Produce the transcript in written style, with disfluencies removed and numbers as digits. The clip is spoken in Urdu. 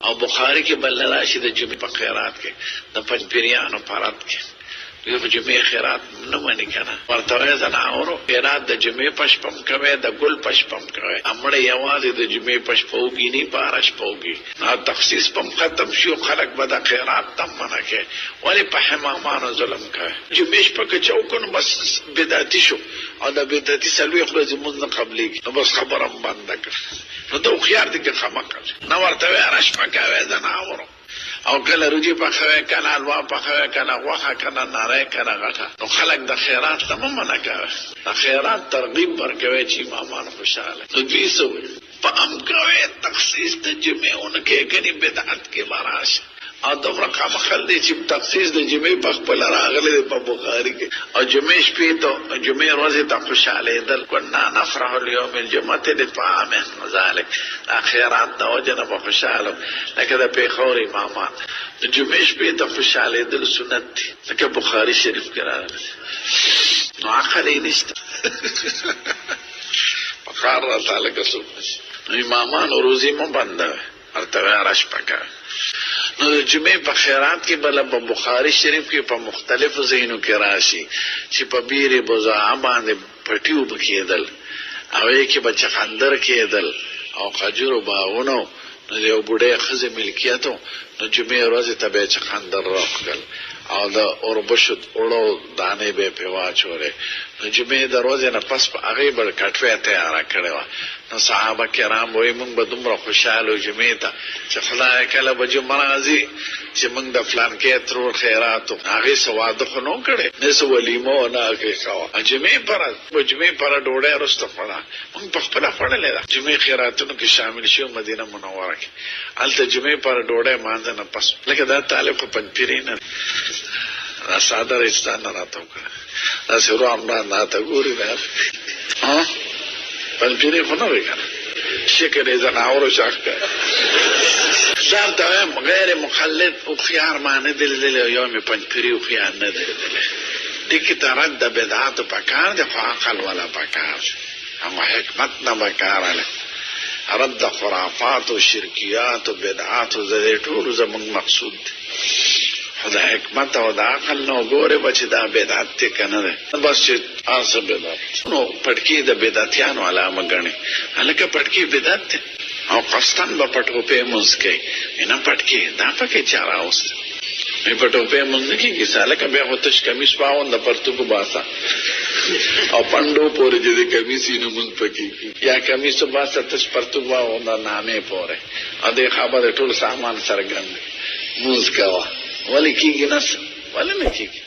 او بخاری کې بل راشي د جمعې په خیرات کې د پنځپیرانو پارات کې یو جمعې خیرات نه مانی کنه ورته زناورو خیرات د جمعې پشپم کوي د ګل پشپم کوي امړ یوازې د جمعې پشپوږي نه پارش پوږي دا تخصیص پم ختم شو خلق به د خیرات تم منکه ولی په حمامانو ظلم کوي جمعې په چوکونو بس بدعتي شو او د بدعتي سلوي خو زموږ نه قبليږي نو بس خبرم بند کړ نو ته خيار دي کې خمقل نو ورته راش پکاوي زناورو او کله روجي پخوي کله الوا پخوي کله غوخه کله ناره کله غټه نو خلک د خیرات تمام نه کوي د خیرات ترغیب ورکوي چې امامان خوشاله نو دوی سو په ام کوي تخصیص د جمعهونه کې کني بدعت کې باراش او دومره کامخل دي چې تخصیص د جمعې په خپل راغلي په بخاري کې او جمعې شپې ته جمعې ورځې ته خوشاله دل کنا نفرح اليوم الجمعه للطعام ذلك اخرات د وجنه په خوشاله لکه د پیښور امامات د جمعې شپې ته خوشاله دل سنت دي لکه بخاري شریف کې راغلي نو عقل یې نشته فقار تعالی کسو امامان روزي مو بنده ارته راش پکا نو د جمعې په خیرات کې بل په بخاری شریف کې په مختلفو ځایونو کې راشي چې په بیره بوزا باندې پټیو بکیدل او یې کې بچ خندر کېدل او خجر باغونو نو یو بډې خزه ملکیتو نو جمعې ورځ ته به چ خندر راخل او د اوربشت اورو دانه به په واچوره نو جمعې د ورځې نه پس په هغه بل کټوي تیار کړو نو صحابه کرام وای موږ به دومره خوشاله جمعې ته چې خدای کله به جمعه راځي چې موږ د فلان کې تر خیرات هغه سواده خو نو کړي نه سو ولیمو نه کې خوا جمعې پر ډوډۍ رسته خورا موږ په خپل خړلې ده جمعې خیراتونو کې شامل شو مدینه منوره کې الته جمعې پر ډوډۍ مانځ نه پس لکه دا طالب په پنځپیرین را ساده رستان نه راته وکړه دا سره امر نه تا ګوري نه ها پنځپیرین خو نه وکړه شکر یې زناورو شاکه ځان غیر مخلد او خيار معنی دل یو می پنځپیری او خيار نه دل دي کی ترد د بدعات پکار د عقل ولا پکار اما حکمت نه پکار له رد خرافات او شرکیات او بدعات او زړه ټول زمون مقصود خدا حکمت او د عقل نو ګوره بچ دا بدعت ته کنه بس چې تاسو بدعت نو پټکی د بدعتانو علامه غني هلکه پټکی بدعت او قصدن به پټو په مسکه نه پټکی دا پکې چاره اوس مې پټو په مسکه کې سالکه به هوتش کمیس پاون د پرتګو باسا او پندو پورې دې کمیسې نه مون پکې یا کمیس باسا تش پرتګو باون د نامې پورې ا دې خبره ټول سامان سرګند موږ کاوه ولی کیږي نه ولی نه کیږي